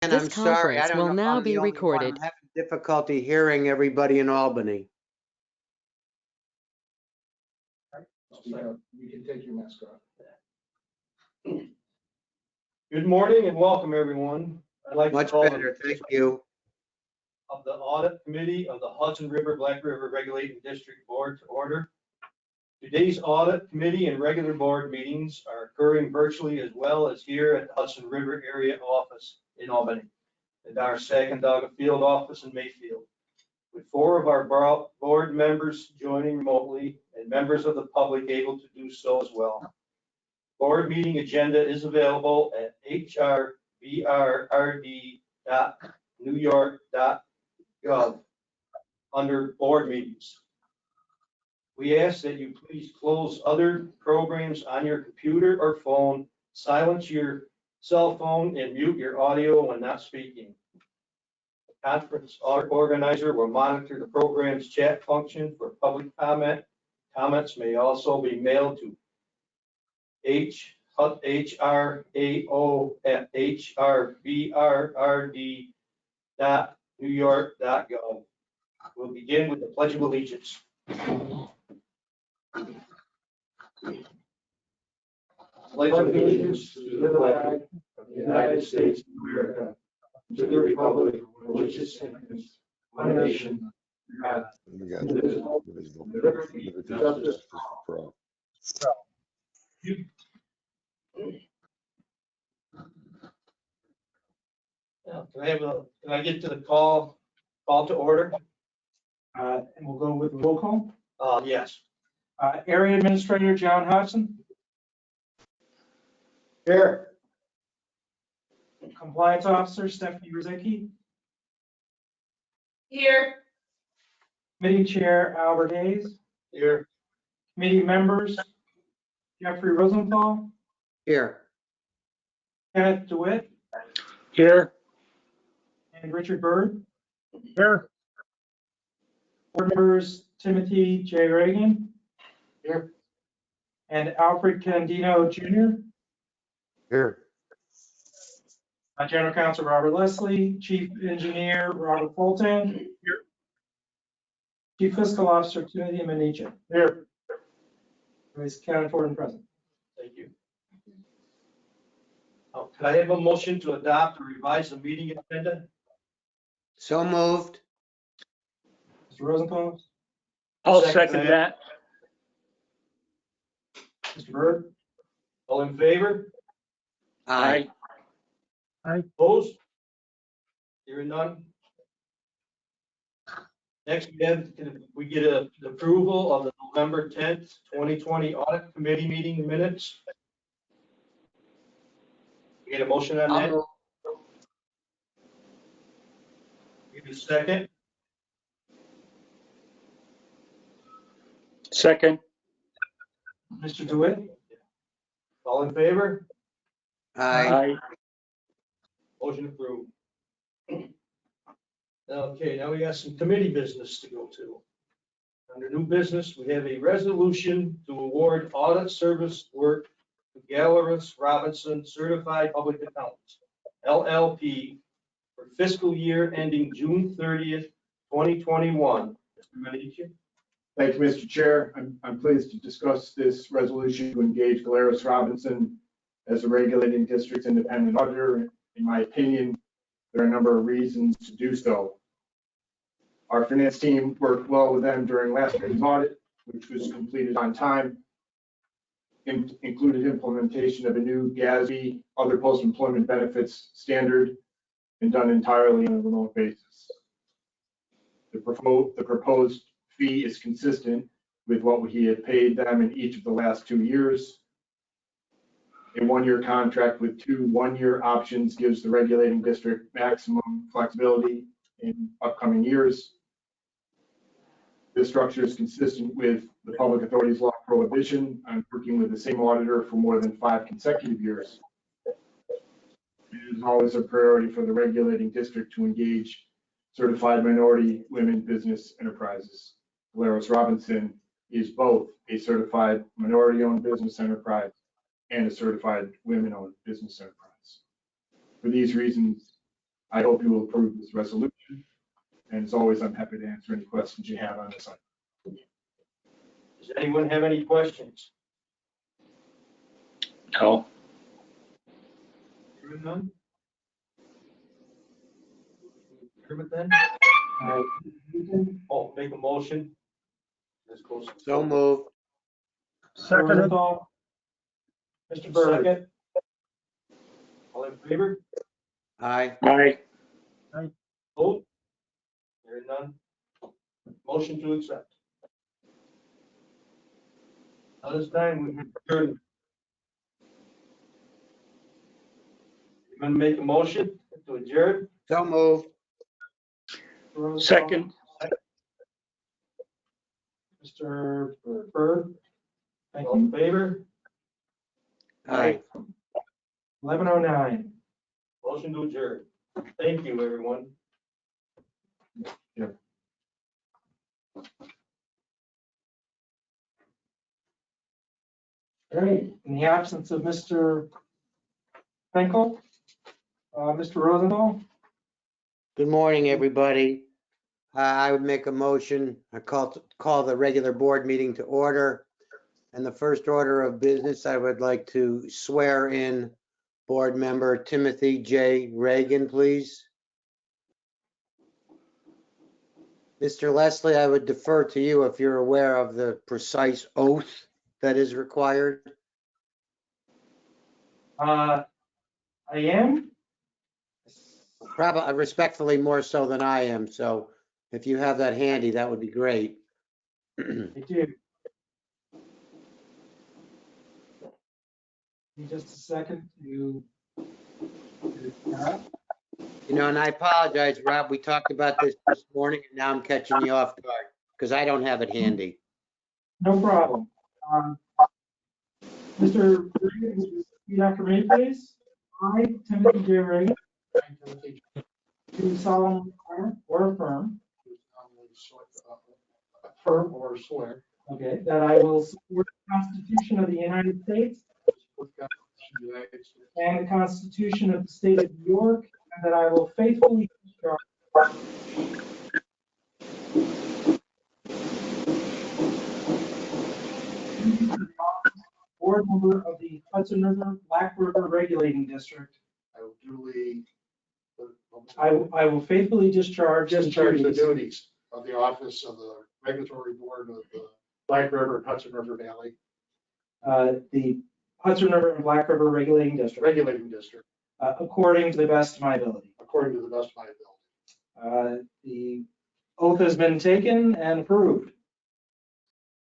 And This I'm sorry, I conference don't will know if now I'm be the only one. I'm recorded. having difficulty hearing everybody in Albany. You can take your mask off. Good morning and welcome, everyone. I'd like Much to call better, thank you. of the Audit Committee of the Hudson River Black River Regulating District Board to order. Today's Audit Committee and regular board meetings are occurring virtually as well as here at the Hudson River Area Office in Albany and our Sacandaga Field Office in Mayfield, with 4 of our board members joining remotely and members of the public able to do so as well. Board meeting agenda is available at hbrrd.newyork.gov under board meetings. We ask that you please close other programs on your computer or phone, silence your cell phone, and mute your audio when not speaking. The conference organizer will monitor the program's chat function for public comment. Comments may also be mailed to hrao@hbrrd.newyork.gov. We'll begin with the Pledge of Allegiance. Pledge allegiance to the flag of the United States of America, to the republic for which it stands, one nation, God, indivisible, with liberty and justice for all. Now, can I get to the call to order? And we'll go with roll call. Yes. Area Administrator John Hudson, Here. Compliance Officer Stephanie Hrbrrd, Here. Committee Chair Albert Hayes, Here. Committee Members Jeffrey Rosenthal, Here. Kenneth DeWitt, Here. and Richard Byrd. Here. Board members Timothy J. Reagan. Here. And Alfred Candino Jr. Here. General Counsel Robert Leslie, Chief Engineer Robert Fulton. Here. Chief Fiscal Officer Timothy Manicha. Here. Everybody's accounted for and present. Thank you. Could I have a motion to adopt or revise the meeting agenda? So moved. Mr. Rosenthal, I'll second that. Mr. Byrd, All in favor? Aye. Opposed? Hearing none. Next, we get an approval of the November 10th, 2020 Audit Committee meeting minutes. We get a motion on that? Give you a second. Second. Mr. DeWitt, All in favor? Aye. Motion approved. Okay, now we got some committee business to go to. Under new business, we have a resolution to award audit service work to Hrbrrd Robinson Certified Public Accountants, LLP, for fiscal year ending June 30th, 2021. Mr. Manicha? Thank you, Mr. Chair. I'm pleased to discuss this resolution to engage Hrbrrd Robinson as a regulating district's independent auditor. In my opinion, there are a number of reasons to do so. Our finance team worked well with them during last year's audit, which was completed on time, included implementation of a new GASB, other post-employment benefits standard, and done entirely on a remote basis. The proposed fee is consistent with what he had paid them in each of the last 2 years. A 1-year contract with 2 one-year options gives the regulating district maximum flexibility in upcoming years. This structure is consistent with the Public Authorities Law prohibition on working with the same auditor for more than 5 consecutive years. It is always a priority for the regulating district to engage certified minority women business enterprises. Hrbrrd Robinson is both a certified minority-owned business enterprise and a certified women-owned business enterprise. For these reasons, I hope you will approve this resolution. And as always, I'm happy to answer any questions you have on this item. Does anyone have any questions? No. Hearing none? Hearing then? Oh, make a motion. This goes. So moved. Seconded. Mr. Byrd. Second. All in favor? Aye. Aye. Vote? Hearing none? Motion to accept. Now this time we adjourn. You gonna make a motion to adjourn? So moved. Second. Mr. Byrd. Thank All in you. favor? Aye. 11:09. Motion to adjourn. Thank you, everyone. All right, in the absence of Mr. Frankel, Mr. Rosenthal, Good morning, everybody. I would make a motion, I call the regular board meeting to order. And the first order of business, I would like to swear in board member Timothy J. Reagan, please. Mr. Leslie, I would defer to you if you're aware of the precise oath that is required. I am. Probably respectfully more so than I am, so if you have that handy, that would be great. I do. Give me just a second to. You know, and I apologize, Rob, we talked about this morning, and now I'm catching you off guard, because I don't have it handy. No problem. Mr. Reagan, would you repeat after me, please? I, Timothy J. Reagan, do solemnly swear or affirm. Affirm or swear. Okay, that I will support the Constitution of the United States and the Constitution of the State of New York, and that I will faithfully discharge board member of the Hudson River Black River Regulating District. I will faithfully discharge The the duties of the office of the regulatory board of the Black River and Hudson River Valley the Hudson River and Black River Regulating District, Regulating District according to the best of my ability. according to the best of my ability. The oath has been taken and approved.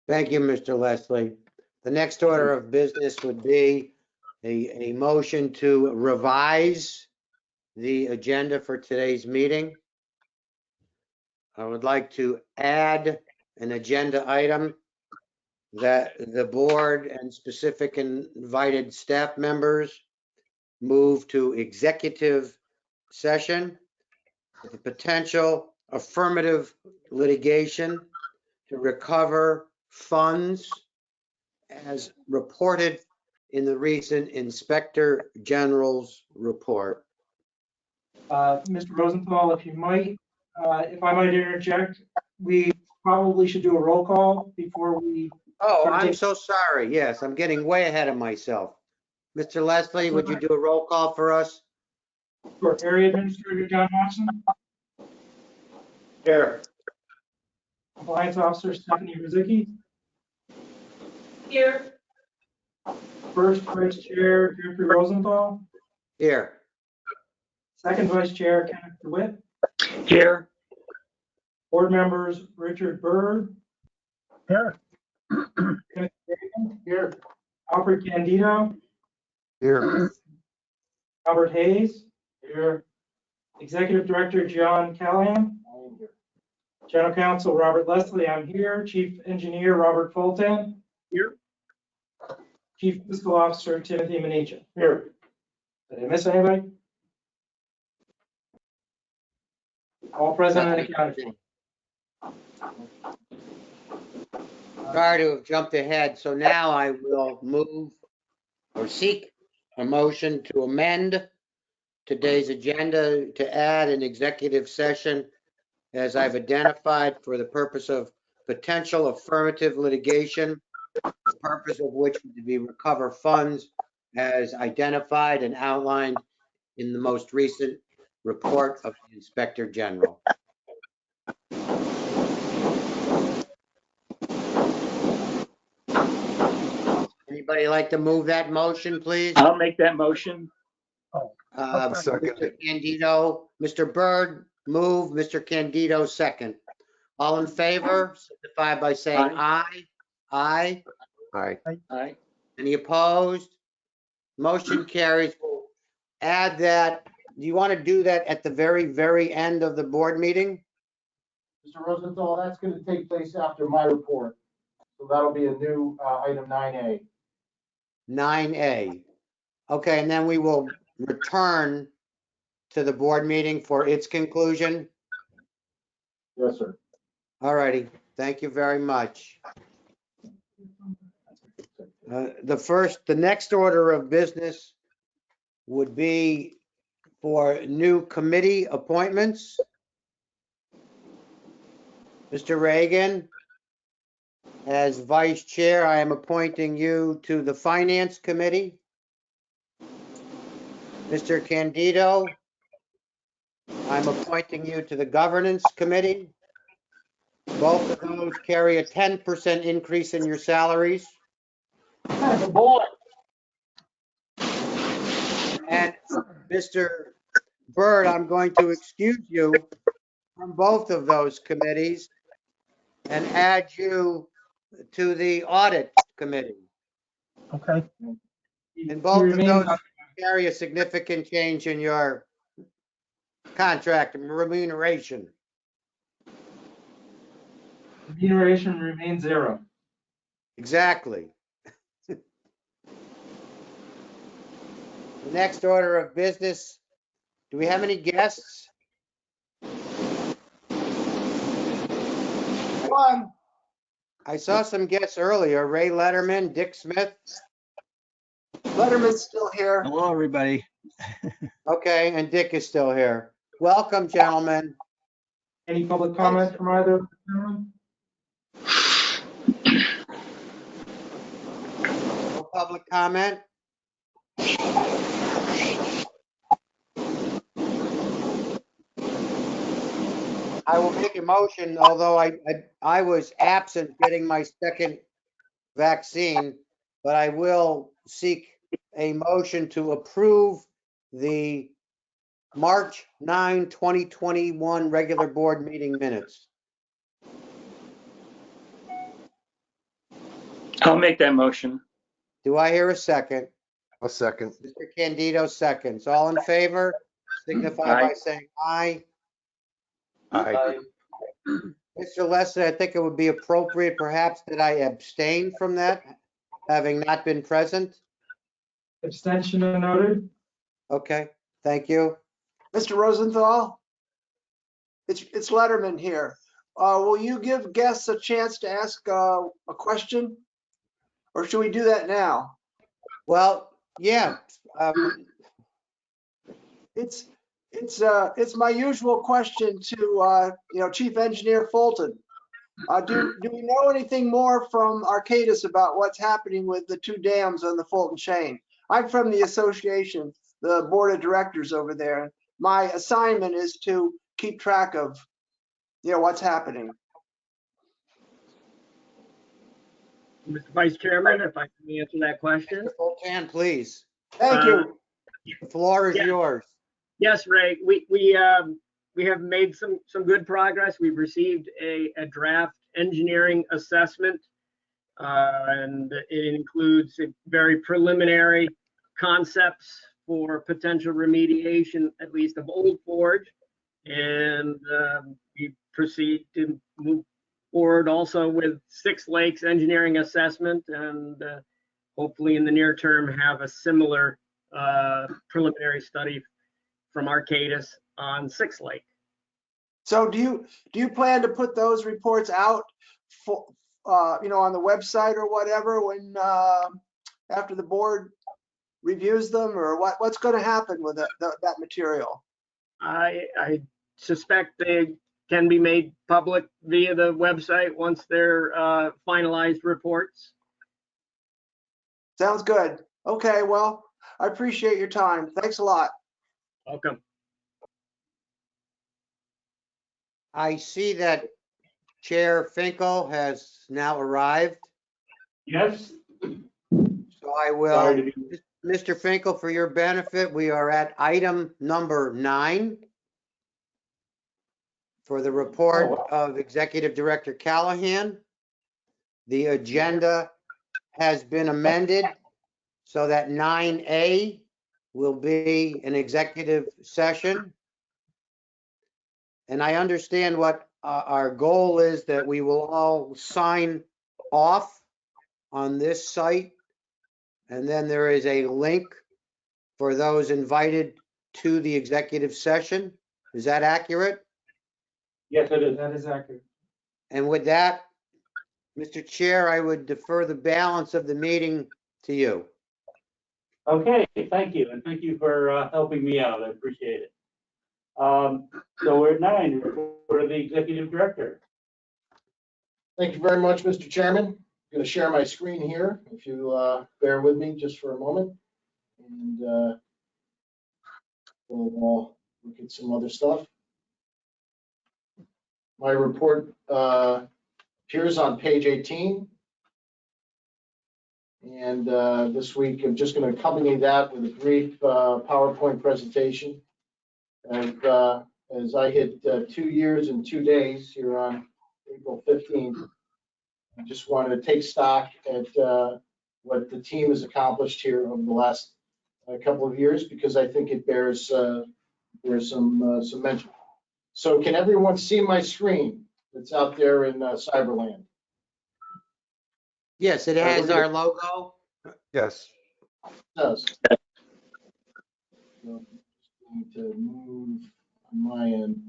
Thank you, Mr. Leslie. The next order of business would be a motion to revise the agenda for today's meeting. I would like to add an agenda item that the board and specific invited staff members move to executive session with the potential affirmative litigation to recover funds as reported in the recent Inspector General's report. Mr. Rosenthal, if I might interject, we probably should do a roll call before we. Oh, I'm so sorry. Yes, I'm getting way ahead of myself. Mr. Leslie, would you do a roll call for us? For Area Administrator John Watson, Here. Compliance Officer Stephanie Rizicki, Here. First Vice Chair Jeffrey Rosenthal, Here. Second Vice Chair Kenneth DeWitt, Here. Board Members Richard Byrd, Here. Kenneth Reagan, Here, Alfred Candido, Here. Albert Hayes, here. Executive Director John Callahan, General Counsel Robert Leslie, I'm here. Chief Engineer Robert Fulton, Here. Chief Fiscal Officer Timothy Minicha. here. Did I miss anybody? All present and accounted for. Sorry to have jumped ahead. So now I will move or seek a motion to amend today's agenda to add an executive session as I've identified for the purpose of potential affirmative litigation, the purpose of which would be recover funds as identified and outlined in the most recent report of the Inspector General. Anybody like to move that motion, please? I'll make that motion. Mr. Candido, Mr. Byrd, move, Mr. Candido, second. All in favor, signify by saying aye. Aye. Aye. Aye. Any opposed? Motion carries. We'll add that. Do you want to do that at the very, very end of the board meeting? Mr. Rosenthal, that's going to take place after my report. So that'll be a new item 9A. 9A. Okay, and then we will return to the board meeting for its conclusion. Yes, sir. All righty, thank you very much. The next order of business would be for new committee appointments. Mr. Reagan, as vice chair, I am appointing you to the Finance Committee. Mr. Candido, I'm appointing you to the Governance Committee. Both of those carry a 10% increase in your salaries. Good boy. And Mr. Byrd, I'm going to excuse you from both of those committees and add you to the Audit Committee. Okay. And both of those carry a significant change in your contract and remuneration. Remuneration remains zero. Exactly. The next order of business, do we have any guests? One. I saw some guests earlier, Ray Letterman, Dick Smith. Letterman's still here. Hello, everybody. Okay, and Dick is still here. Welcome, gentlemen. Any public comment from either of the gentlemen? No public comment? I will make a motion, although I was absent getting my second vaccine, but I will seek a motion to approve the March 9, 2021 regular board meeting minutes. I'll make that motion. Do I hear a second? A second. Mr. Candido seconds. All in favor, signify by Aye. saying aye. Aye. Mr. Leslie, I think it would be appropriate perhaps that I abstain from that, having not been present. Abstention noted. Okay, thank you. Mr. Rosenthal? It's Letterman here. Will you give guests a chance to ask a question? Or should we do that now? Well, yeah, It's my usual question to Chief Engineer Fulton. Do we know anything more from Arcadis about what's happening with the two dams on the Fulton chain? I'm from the association, the board of directors over there. My assignment is to keep track of, what's happening. Mr. Vice Chairman, if I can answer that question. Mr. Fulton, please. Thank you. The floor is Yeah. yours. Yes, Ray, we have made some good progress. We've received a draft engineering assessment, and it includes very preliminary concepts for potential remediation, at least of Old Forge. And we proceed to move forward also with Six Lakes engineering assessment, and hopefully in the near term have a similar preliminary study from Arcadis on Six Lake. So do you plan to put those reports out for, on the website or whatever when, after the board reviews them, or what's going to happen with that material? I suspect they can be made public via the website once they're finalized reports. Sounds good. Okay, well, I appreciate your time. Thanks a lot. Welcome. I see that Chair Finkel has now arrived, Yes. so I will, Mr. Finkel, for your benefit, we are at item number 9 for the report of Executive Director Callahan. The agenda has been amended so that 9A will be an executive session. And I understand what our goal is, that we will all sign off on this site. And then there is a link for those invited to the executive session. Is that accurate? Yes, it is. That is accurate. And with that, Mr. Chair, I would defer the balance of the meeting to you. Okay, thank you, and thank you for helping me out. I appreciate it. So we're at 9, report of the executive director. Thank you very much, Mr. Chairman. I'm going to share my screen here, if you bear with me just for a moment. And we'll look at some other stuff. My report appears on page 18. And this week, I'm just going to accompany that with a brief PowerPoint presentation. And as I hit 2 years and 2 days here on April 15th, I just wanted to take stock at what the team has accomplished here over the last couple of years, because I think it bears some mention. So can everyone see my screen that's out there in Cyberland? Yes, it has our logo. Yes. It does. So I'm just going to move on my end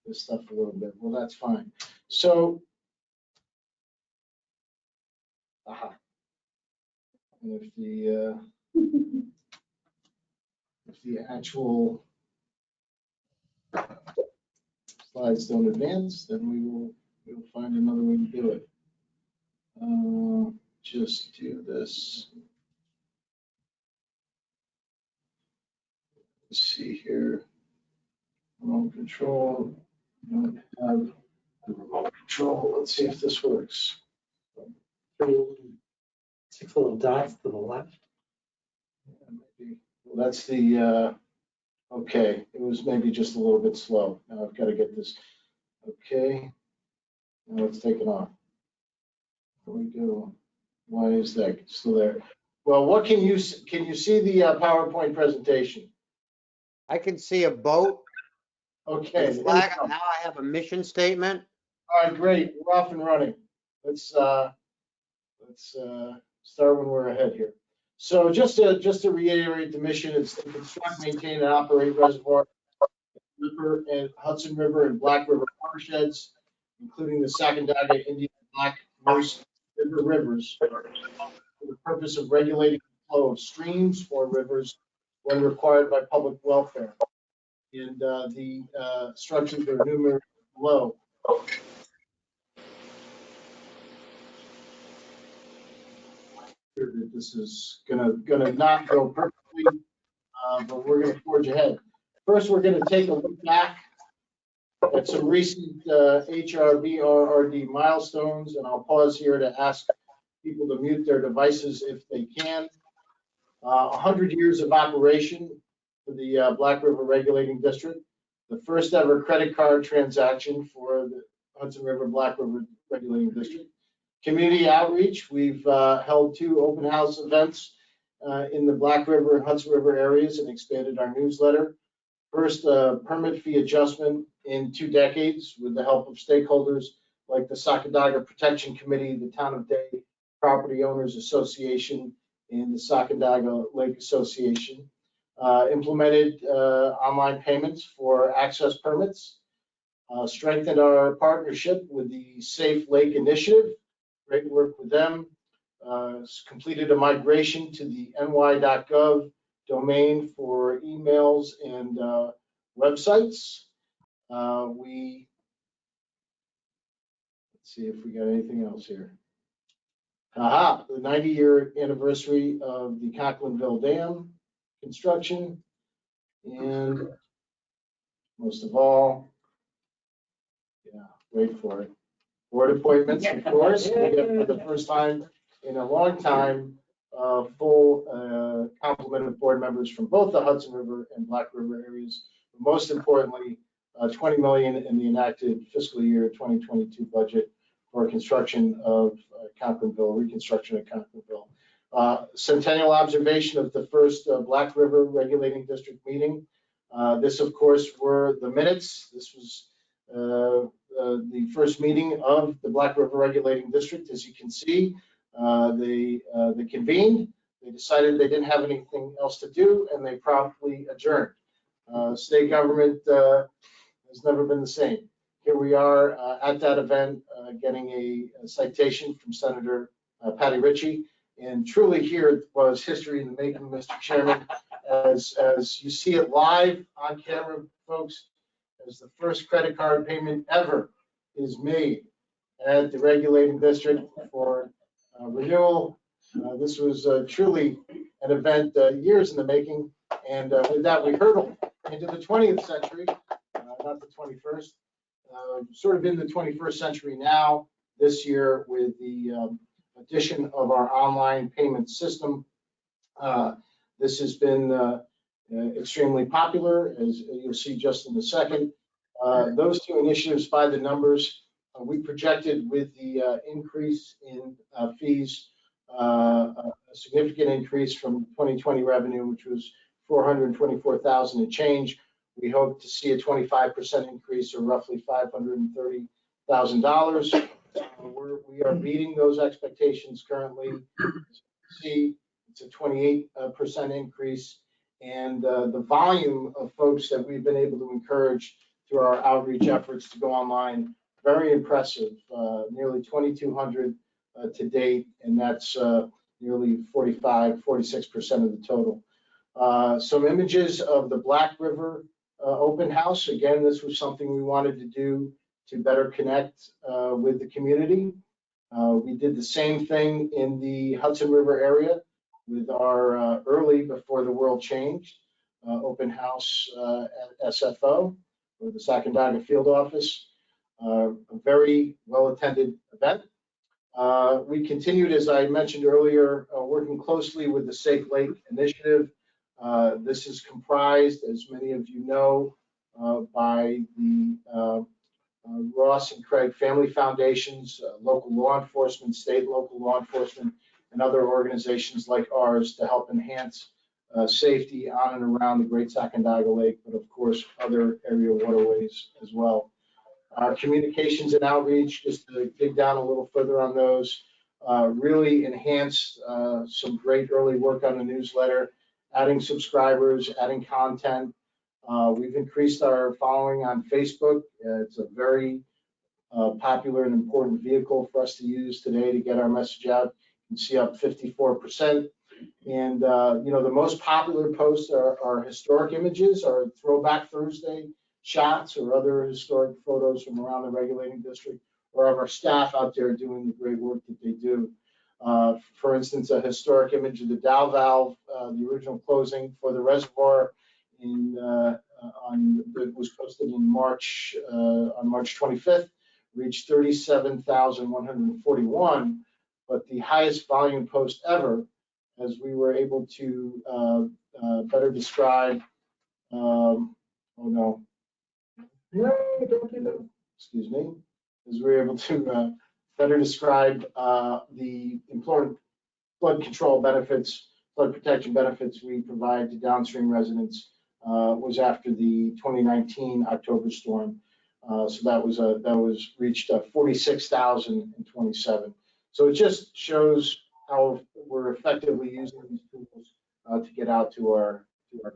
this stuff a little bit. Well, that's fine. So, and if the actual slides don't advance, then we'll find another way to do it. Just do this. Let's see here. Remote control. I don't have the remote control. Let's see if this works. 6 little dots to the left. Well, that's the, okay, it was maybe just a little bit slow. Now I've got to get this. Okay. Now it's taken off. There we go. Why is that still there? Well, what can you see the PowerPoint presentation? I can see a boat. Okay. The flag. Now I have a mission statement. All right, great. We're off and running. Let's start when we're ahead here. So just to reiterate the mission, it's to construct, maintain, and operate reservoir, River and Hudson River and Black River watersheds, including the Sacandaga, Indian, Black, Moose River rivers, for the purpose of regulating the flow of streams or rivers when required by public welfare. And the structures are enumerated below. That this is gonna not go perfectly, but we're gonna forge ahead. First, we're gonna take a look back at some recent Hrbrrd milestones, and I'll pause here to ask people to mute their devices if they can. 100 years of operation for the Black River Regulating District, the first ever credit card transaction for the Hudson River Black River Regulating District. Community outreach, we've held 2 open house events in the Black River and Hudson River areas and expanded our newsletter. First permit fee adjustment in 2 decades with the help of stakeholders like the Sacandaga Protection Committee, the Town of Day Property Owners Association, and the Sacandaga Lake Association. Implemented online payments for access permits. Strengthened our partnership with the Safe Lake Initiative. Great work with them. completed a migration to the ny.gov domain for emails and websites. Let's see if we got anything else here. The 90-year anniversary of the Conklinville Dam construction. And most of all, wait for it. Board appointments, of course. We get for the first time in a long time, full complement of board members from both the Hudson River and Black River areas. But most importantly, $20 million in the enacted fiscal year 2022 budget for construction of Conklinville, reconstruction of Conklinville. Centennial observation of the first Black River Regulating District meeting. This, of course, were the minutes. This was the first meeting of the Black River Regulating District. As you can see, they convened. They decided they didn't have anything else to do, and they promptly adjourned. State government has never been the same. Here we are at that event, getting a citation from Senator Patty Ritchie, and truly here was history in the making, Mr. Chairman, as you see it live on camera, folks, as the first credit card payment ever is made at the regulating district for renewal. This was truly an event years in the making, and with that we hurtled into the 20th century, not the 21st, sort of in the 21st century now, this year with the addition of our online payment system. This has been extremely popular, as you'll see just in a second. Those two initiatives by the numbers, we projected with the increase in fees, a significant increase from 2020 revenue, which was $424,000 and change. We hope to see a 25% increase, or roughly $530,000. We are meeting those expectations currently. As you can see, it's a 28% increase, and the volume of folks that we've been able to encourage through our outreach efforts to go online, very impressive. Nearly 2,200 to date, and that's nearly 46% of the total. Some images of the Black River open house. Again, this was something we wanted to do to better connect with the community. We did the same thing in the Hudson River area with our early before the world changed open house at SFO, or the Sacandaga Field Office. A very well attended event. We continued, as I mentioned earlier, working closely with the Safe Lake Initiative. This is comprised, as many of you know, by the Ross and Craig Family Foundations, local law enforcement, state and local law enforcement, and other organizations like ours to help enhance safety on and around the Great Sacandaga Lake, but of course other area waterways as well. Our communications and outreach, just to dig down a little further on those, really enhanced some great early work on the newsletter, adding subscribers, adding content. We've increased our following on Facebook. It's a very popular and important vehicle for us to use today to get our message out. You can see up 54%. And the most popular posts are historic images, or Throwback Thursday shots, or other historic photos from around the regulating district, or of our staff out there doing the great work that they do. For instance, a historic image of the Dow valve, the original closing for the reservoir that was posted in March, on March 25th, reached 37,141, but the highest volume post ever, as we were able to better describe, excuse me, as we were able to better describe the important flood control benefits, flood protection benefits we provide to downstream residents, was after the 2019 October storm. So that was reached 46,027. So it just shows how we're effectively using these tools to get out to our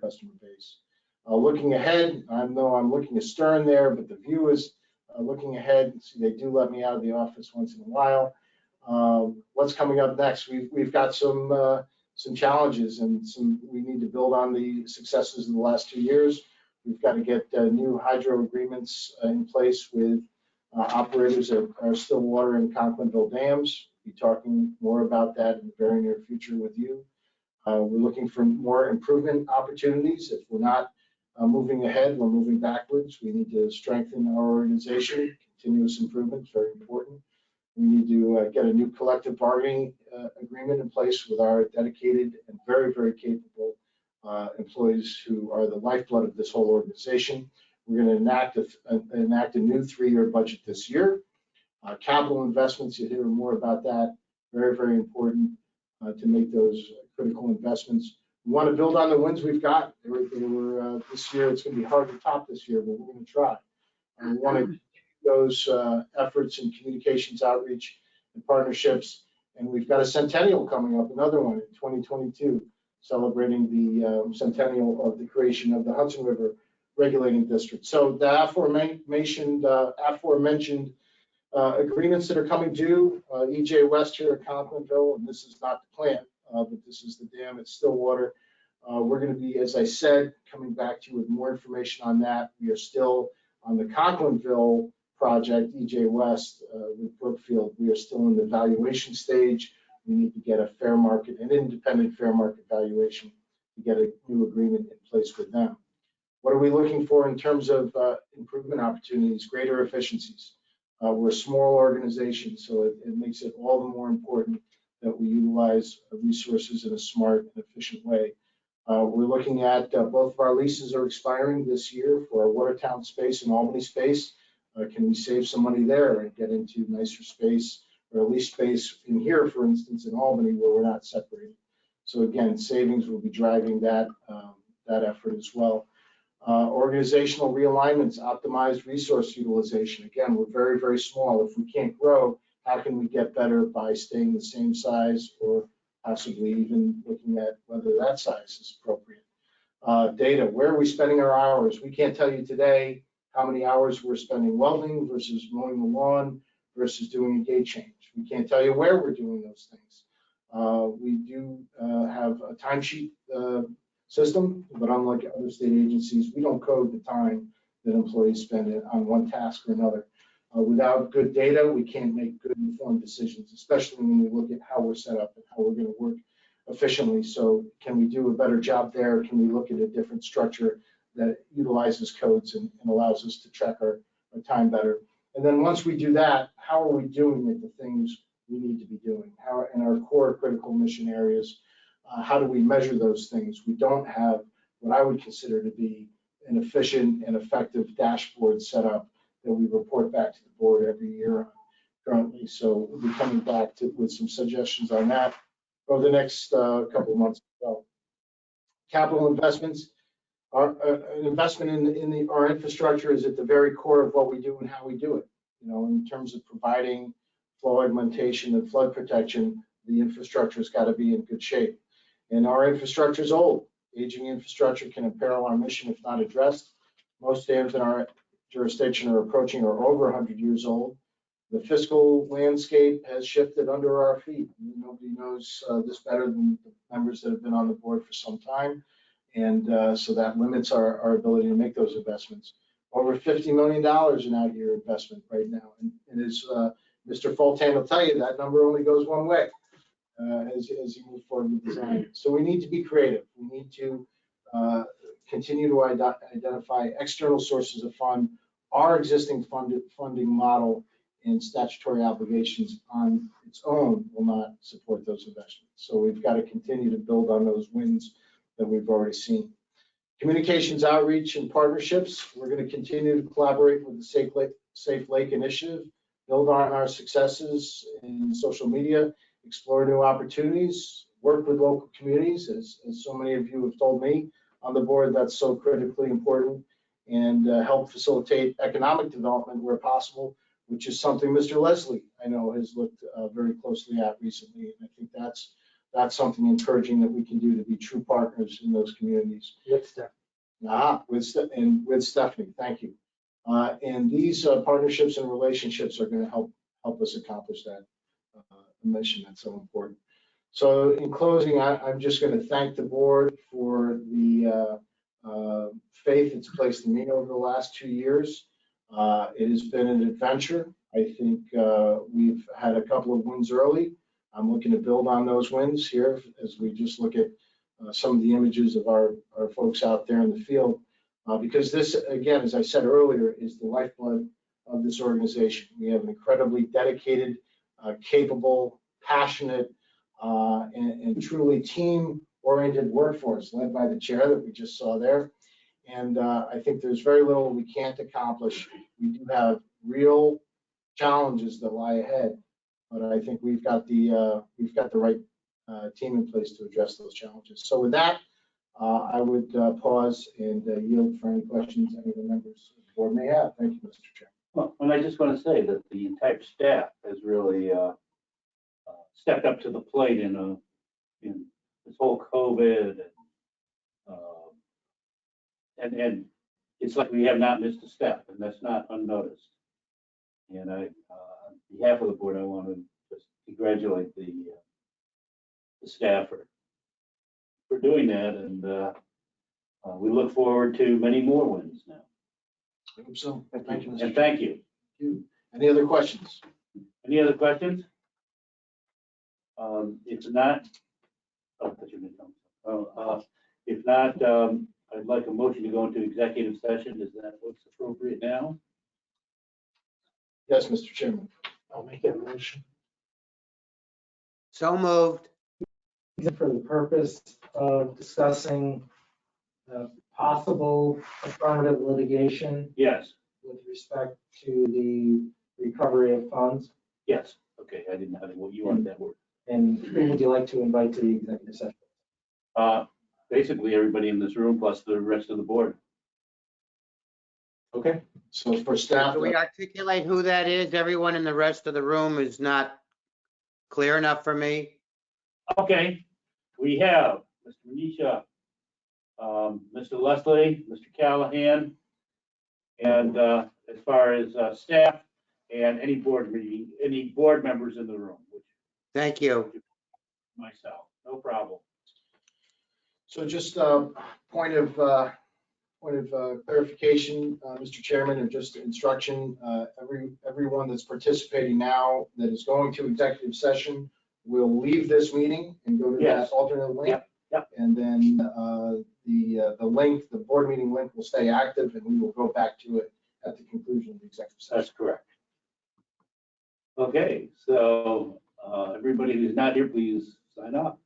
customer base. Looking ahead, I know I'm looking astern there, but the view is looking ahead. See, they do let me out of the office once in a while. What's coming up next? We've got some challenges and we need to build on the successes of the last 2 years. We've got to get new hydro agreements in place with operators at our Stillwater and Conklinville dams. Be talking more about that in the very near future with you. We're looking for more improvement opportunities. If we're not moving ahead, we're moving backwards. We need to strengthen our organization. Continuous improvement is very important. We need to get a new collective bargaining agreement in place with our dedicated and very, very capable employees who are the lifeblood of this whole organization. We're going to enact a new 3-year budget this year. Capital investments, you'll hear more about that. Very, very important to make those critical investments. We want to build on the wins we've got. This year, it's going to be hard to top this year, but we're going to try. We want to keep those efforts in communications, outreach, and partnerships. And we've got a centennial coming up, another one in 2022, celebrating the centennial of the creation of the Hudson River Regulating District. So the aforementioned agreements that are coming due, EJ West here at Conklinville, and this is not the plant, but this is the dam at Stillwater. We're going to be, as I said, coming back to you with more information on that. We are still on the Conklinville project, EJ West with Brookfield. We are still in the valuation stage. We need to get a fair market, an independent fair market valuation to get a new agreement in place with them. What are we looking for in terms of improvement opportunities, greater efficiencies? We're a small organization, so it makes it all the more important that we utilize resources in a smart and efficient way. We're looking at both of our leases are expiring this year for our Watertown space and Albany space. Can we save some money there and get into nicer space or at least space in here, for instance, in Albany where we're not separated? So again, savings will be driving that effort as well. Organizational realignments, optimized resource utilization. Again, we're very, very small. If we can't grow, how can we get better by staying the same size or possibly even looking at whether that size is appropriate? Data, where are we spending our hours? We can't tell you today how many hours we're spending welding versus mowing the lawn versus doing a gate change. We can't tell you where we're doing those things. We do have a timesheet system, but unlike other state agencies, we don't code the time that employees spend on one task or another. Without good data, we can't make good informed decisions, especially when we look at how we're set up and how we're going to work efficiently. So can we do a better job there? Can we look at a different structure that utilizes codes and allows us to track our time better? And then once we do that, how are we doing at the things we need to be doing? How in our core critical mission areas, how do we measure those things? We don't have what I would consider to be an efficient and effective dashboard set up that we report back to the board every year currently. So we'll be coming back with some suggestions on that over the next couple of months as well. Capital investments. Our investment in our infrastructure is at the very core of what we do and how we do it. You know, in terms of providing flow augmentation and flood protection, the infrastructure has got to be in good shape. And our infrastructure is old. Aging infrastructure can imperil our mission if not addressed. Most dams in our jurisdiction are approaching or over 100 years old. The fiscal landscape has shifted under our feet. Nobody knows this better than the members that have been on the board for some time. And so that limits our ability to make those investments. Over $50 million in out-year investment right now. And as Mr. Fultan will tell you, that number only goes one way as you move forward with design. So we need to be creative. We need to continue to identify external sources of fund. Our existing funding model and statutory obligations on its own will not support those investments. So we've got to continue to build on those wins that we've already seen. Communications outreach and partnerships. We're going to continue to collaborate with the Safe Lake Initiative, build on our successes in social media, explore new opportunities, work with local communities, as so many of you have told me on the board, that's so critically important, and help facilitate economic development where possible, which is something Mr. Leslie, I know, has looked very closely at recently. And I think that's something encouraging that we can do to be true partners in those communities. With Stephanie. With Stephanie, thank you. And these partnerships and relationships are going to help us accomplish that mission that's so important. So in closing, I'm just going to thank the board for the faith it's placed in me over the last 2 years. It has been an adventure. I think we've had a couple of wins early. I'm looking to build on those wins here as we just look at some of the images of our folks out there in the field. Because this, again, as I said earlier, is the lifeblood of this organization. We have an incredibly dedicated, capable, passionate, and truly team-oriented workforce led by the chair that we just saw there. And I think there's very little we can't accomplish. We do have real challenges that lie ahead, but I think we've got the right team in place to address those challenges. So with that, I would pause and yield for any questions any of the members of the board may have. Thank you, Mr. Chair. Well, and I just want to say that the entire staff has really stepped up to the plate in this whole COVID, and it's like we have not missed a step, and that's not unnoticed. And on behalf of the board, I want to just congratulate the staff for doing that, and we look forward to many more wins now. I hope so. Thank you, Mr. And thank you. Any other questions? Any other questions? If not, if not, I'd like a motion to go into executive session. Is that what's appropriate now? Yes, Mr. Chairman. I'll make that motion. So moved. For the purpose of discussing possible affirmative litigation Yes, with respect to the recovery of funds. yes. Okay, I didn't have what you wanted that word. And who would you like to invite to the executive session? Basically, everybody in this room plus the rest of the board. Okay. So for staff, Can we articulate who that is? Everyone in the rest of the room is not clear enough for me. Okay, we have Mr. Manisha, Mr. Leslie, Mr. Callahan, and as far as staff and any board members in the room, which Thank you. myself, no problem. so just point of clarification, Mr. Chairman, and just instruction, everyone that's participating now that is going to executive session will leave this meeting and go to that Yes. alternate link. Yep. And then the link, the board meeting link will stay active and we will go back to it at the conclusion of the executive session. That's correct. Okay, so everybody who's not here, please sign off.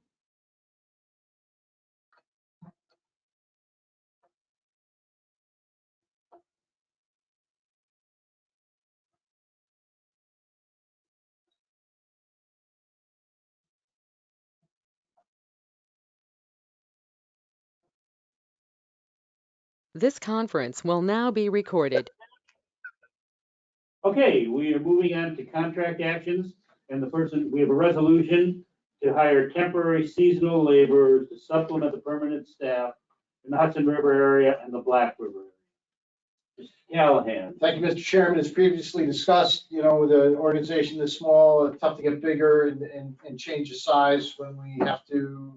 This conference will now be recorded. Okay, we are moving on to contract actions, and the first, we have a resolution to hire temporary seasonal laborers to supplement the permanent staff in the Hudson River area and the Black River area. Mr. Callahan. Thank you, Mr. Chairman. As previously discussed, with an organization this small, it's tough to get bigger and change the size when we have to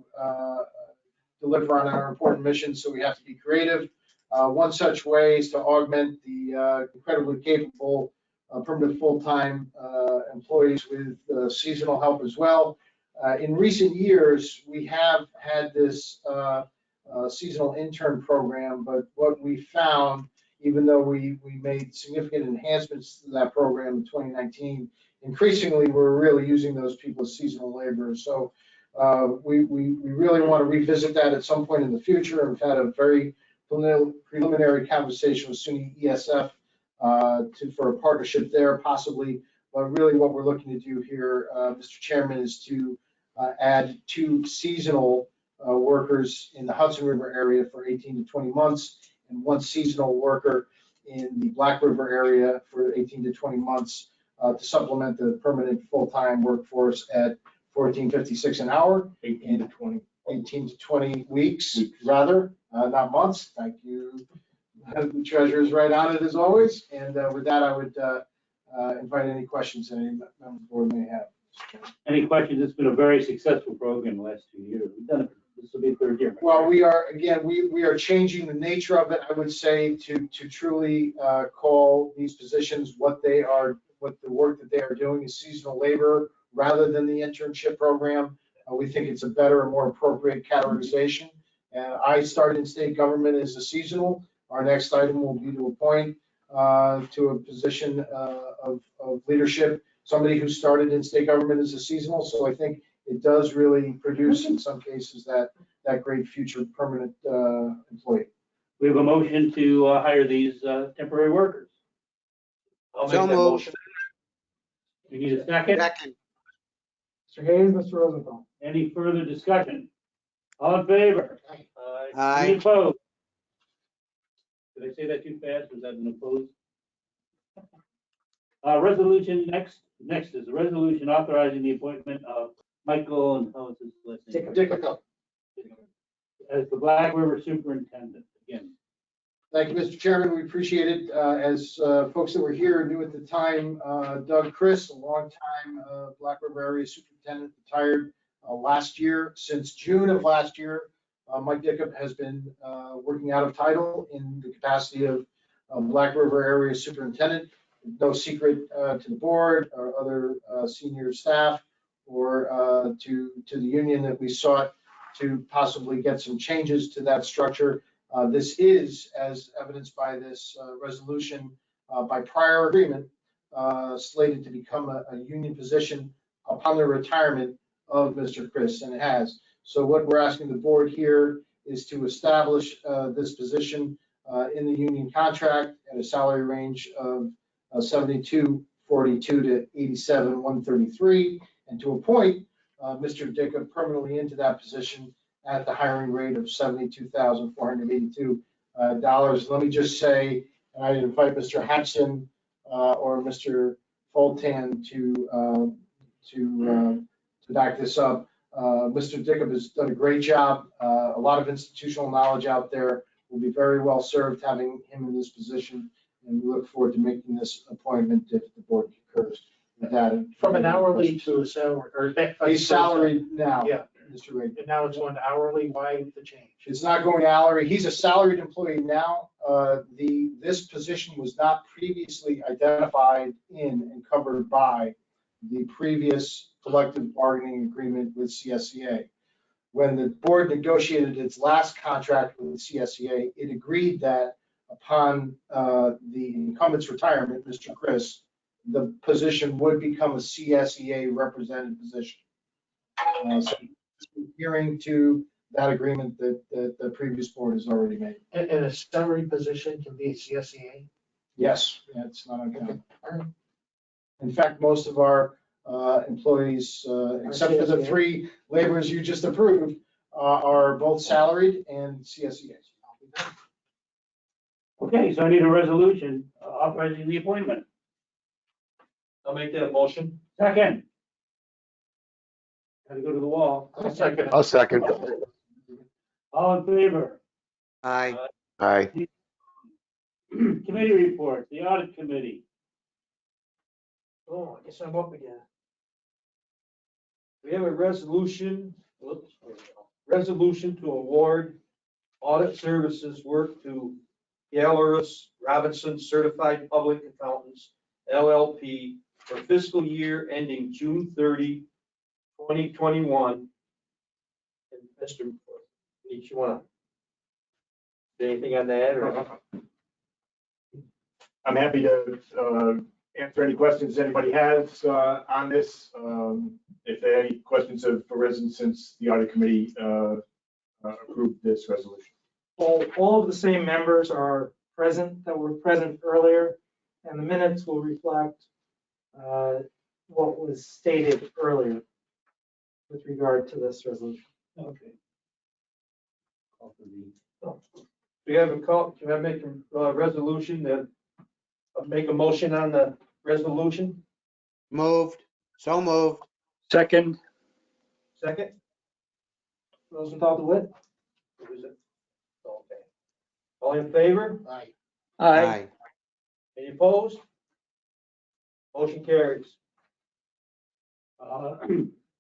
deliver on our important mission, so we have to be creative. One such way is to augment the incredibly capable permanent full-time employees with seasonal help as well. In recent years, we have had this seasonal intern program, but what we found, even though we made significant enhancements to that program in 2019, increasingly we're really using those people as seasonal laborers. So we really want to revisit that at some point in the future. We've had a very preliminary conversation with SUNY ESF for a partnership there possibly, but really what we're looking to do here, Mr. Chairman, is to add 2 seasonal workers in the Hudson River area for 18 to 20 months and 1 seasonal worker in the Black River area for 18 to 20 months to supplement the permanent full-time workforce at $14.56 an hour. 18 to 20. 18 to 20 weeks, rather, not months. Thank you. The treasurer's right on it as always. And with that, I would invite any questions any member of the board may have. Any questions? It's been a very successful program the last 2 years. We've done it, this will be the third year. Well, we are, again, we are changing the nature of it, I would say, to truly call these positions what they are, what the work that they are doing is seasonal labor rather than the internship program. We think it's a better and more appropriate categorization. And I started in state government as a seasonal. Our next item will be to appoint to a position of leadership, somebody who started in state government as a seasonal. So I think it does really produce, in some cases, that great future permanent employee. We have a motion to hire these temporary workers. I'll So make that moved. motion. We need a second. Second. Mr. Hayes, Mr. Rosenthal. Any further discussion? All in favor? Any Aye. opposed? Did I say that too fast? Was that an opposed? Resolution, next is a resolution authorizing the appointment of Michael, and how is his last name? Dickico. As the Black River Superintendent, again. Thank you, Mr. Chairman. We appreciate it. As folks that were here knew at the time, Doug Chris, a longtime Black River Area Superintendent, retired last year. Since June of last year, Mike Dickup has been working out of title in the capacity of Black River Area Superintendent. No secret to the board or other senior staff or to the union that we sought to possibly get some changes to that structure. This is, as evidenced by this resolution, by prior agreement, slated to become a union position upon the retirement of Mr. Chris, and it has. So what we're asking the board here is to establish this position in the union contract at a salary range of $72.42 to $87.133, and to appoint Mr. Dickup permanently into that position at the hiring rate of $72,482. Let me just say, and I invite Mr. Hudson or Mr. Fultan to back this up. Mr. Dickup has done a great job. A lot of institutional knowledge out there. Will be very well served having him in this position, and we look forward to making this appointment if the board concurs with that. From an hourly to a salary, or He's salaried now. Yeah. Mr. Ray. And now it's going to hourly. Why the change? It's not going to salary. He's a salaried employee now. This position was not previously identified in and covered by the previous collective bargaining agreement with CSEA. When the board negotiated its last contract with CSEA, it agreed that upon the incumbent's retirement, Mr. Chris, the position would become a CSEA represented position. So adhering to that agreement that the previous board has already made. And a salary position can be a CSEA? Yes, yeah, it's not uncommon. All right. In fact, most of our employees, except for the 3 laborers you just approved, are both salaried and CSEAs. Okay, so I need a resolution authorizing the appointment. I'll make that motion. Second. Gotta go to the wall. I'll second. I'll second. All in favor? Aye. Aye. Committee report, the audit committee. Oh, I guess I'm up again. We have a resolution, resolution to award audit services work to Hrbrrd Robinson Certified Public Accountants, LLP, for fiscal year ending June 30, 2021. And Mr. Each you want to say anything on that, or? I'm happy to answer any questions anybody has on this. If there are any questions have arisen since the audit committee approved this resolution. All of the same members are present that were present earlier, and the minutes will reflect what was stated earlier with regard to this resolution. Okay. Call for the- We have a call, can I make a resolution that, make a motion on the resolution? Moved. So moved. Second. Second? Rosenthal, DeWitt? Who is it? Okay. All in favor? Aye. Aye. Any opposed? Motion carries.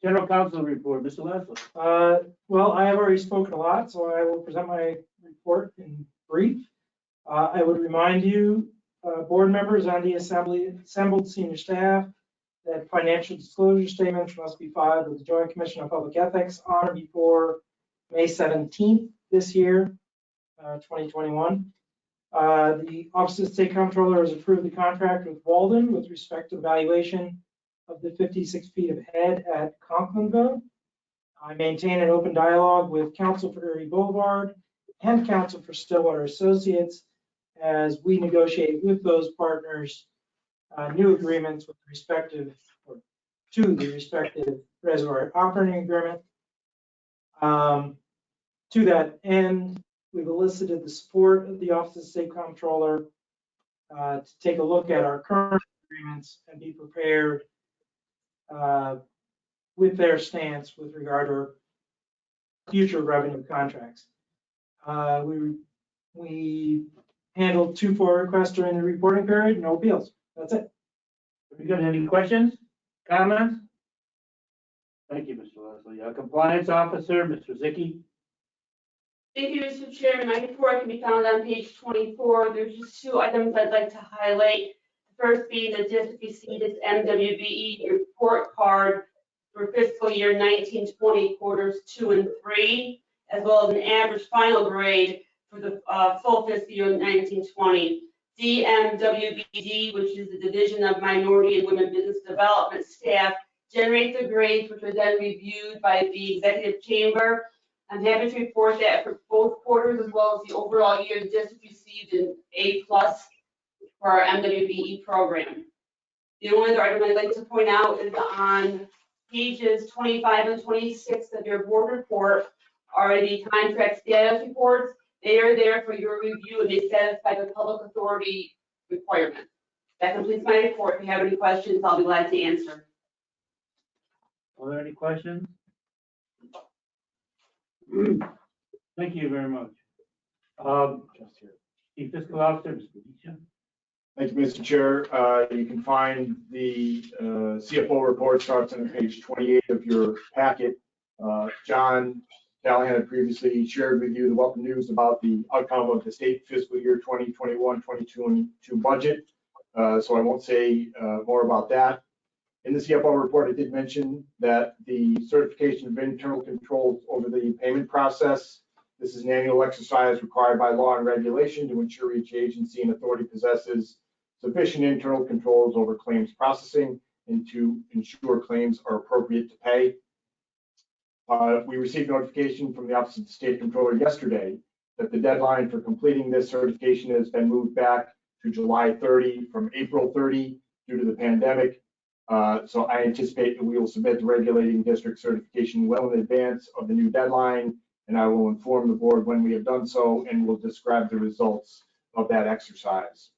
General Counsel report, Mr. Laszlo. Well, I have already spoken a lot, so I will present my report in brief. I would remind you, board members and the assembled senior staff, that financial disclosure statements must be filed with the Joint Commission on Public Ethics on or before May 17th this year, 2021. The Office of State Comptroller has approved the contract with Walden with respect to the valuation of the 56 feet of head at Conklinville. I maintain an open dialogue with Counsel for Erie Boulevard and Counsel for Stillwater Associates as we negotiate with those partners new agreements with respective, or to the respective reservoir operating agreement. To that end, we've elicited the support of the Office of State Comptroller to take a look at our current agreements and be prepared with their stance with regard to future revenue contracts. We handled 2 FOIA requests during the reporting period, no appeals. That's it. Have you got any questions, comments? Thank you, Mr. Leslie. Compliance Officer, Mr. Zicki. Thank you, Mr. Chairman. My report can be found on page 24. There's just 2 items I'd like to highlight. The first being the district received its MWBE report card for fiscal year 19-20 quarters 2 and 3, as well as an average final grade for the full fiscal year 19-20. DMWBD, which is the Division of Minority and Women Business Development staff, generates the grades, which are then reviewed by the Executive Chamber. I'm happy to report that for both quarters as well as the overall year, the district received an A+ for our MWBE program. The only other item I'd like to point out is on pages 25 and 26 of your board report are the contract status reports. They are there for your review and they satisfy the public authority requirement. That completes my report. If you have any questions, I'll be glad to answer. Are there any questions? Thank you very much. Chief Fiscal Officer, Mr. Beecham. Thank you, Mr. Chair. You can find the CFO report starts on page 28 of your packet. John Callahan had previously shared with you the welcome news about the outcome of the state fiscal year 2021-22 budget. So I won't say more about that. In the CFO report, I did mention that the certification of internal controls over the payment process. This is an annual exercise required by law and regulation to ensure each agency and authority possesses sufficient internal controls over claims processing and to ensure claims are appropriate to pay. We received notification from the Office of the State Comptroller yesterday that the deadline for completing this certification has been moved back to July 30 from April 30 due to the pandemic. So I anticipate that we will submit the regulating district certification well in advance of the new deadline, and I will inform the board when we have done so, and we'll describe the results of that exercise.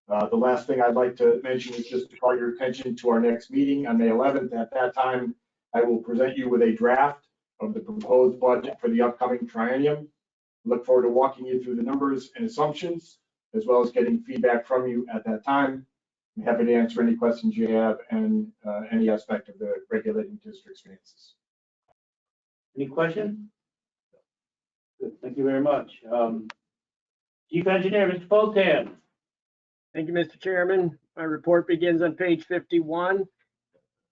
The last thing I'd like to mention is just to call your attention to our next meeting on May 11th. At that time, I will present you with a draft of the proposed budget for the upcoming triennium. Look forward to walking you through the numbers and assumptions, as well as getting feedback from you at that time. I'm happy to answer any questions you have and any aspect of the regulating district's finances. Any questions? Good, thank you very much. Chief Engineer, Mr. Poltan. Thank you, Mr. Chairman. My report begins on page 51.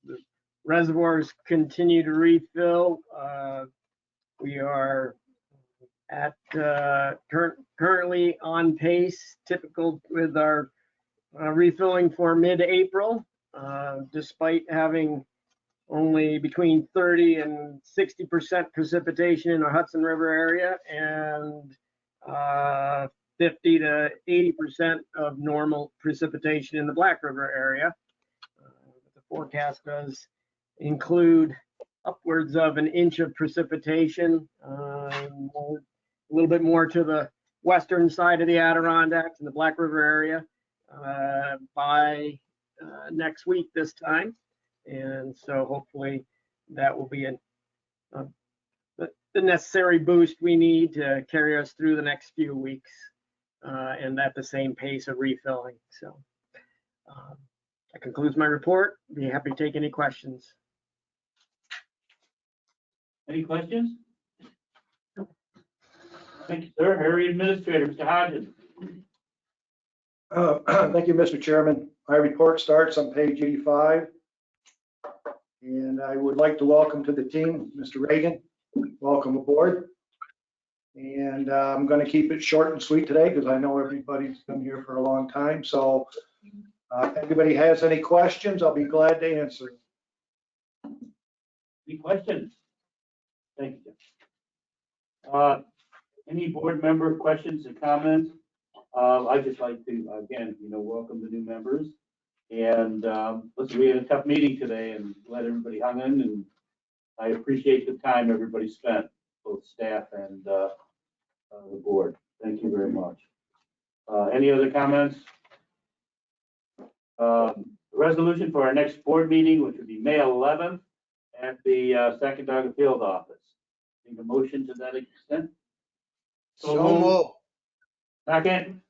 The reservoirs continue to refill. We are at currently on pace, typical with our refilling for mid-April, despite having only between 30 and 60% precipitation in the Hudson River area and 50 to 80% of normal precipitation in the Black River area. The forecast does include upwards of an inch of precipitation, a little bit more to the western side of the Adirondacks in the Black River area by next week this time. And so hopefully that will be the necessary boost we need to carry us through the next few weeks and at the same pace of refilling. So that concludes my report. Be happy to take any questions. Any questions? Thank you, sir. Harry Administrator, Mr. Hodges. Thank you, Mr. Chairman. My report starts on page 85. And I would like to welcome to the team, Mr. Reagan. Welcome aboard. And I'm going to keep it short and sweet today because I know everybody's been here for a long time. So if anybody has any questions, I'll be glad to answer. Any questions? Thank you. Any board member questions or comments? I'd just like to, again, welcome the new members. And listen, we had a tough meeting today and let everybody hang in, and I appreciate the time everybody spent, both staff and the board. Thank you very much. Any other comments? Resolution for our next board meeting, which would be May 11th at the Second Dog Field Office. Need a motion to that extent? So moved. Second,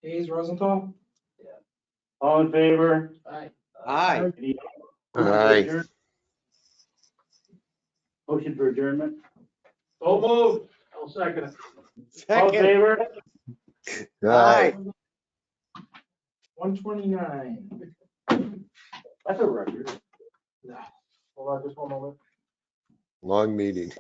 Hayes Rosenthal? all in favor? Aye. Any- Aye. Motion for adjournment? So moved. I'll second it. All in Second. favor? Aye. 129. That's a record. Hold on just one moment. Long meeting.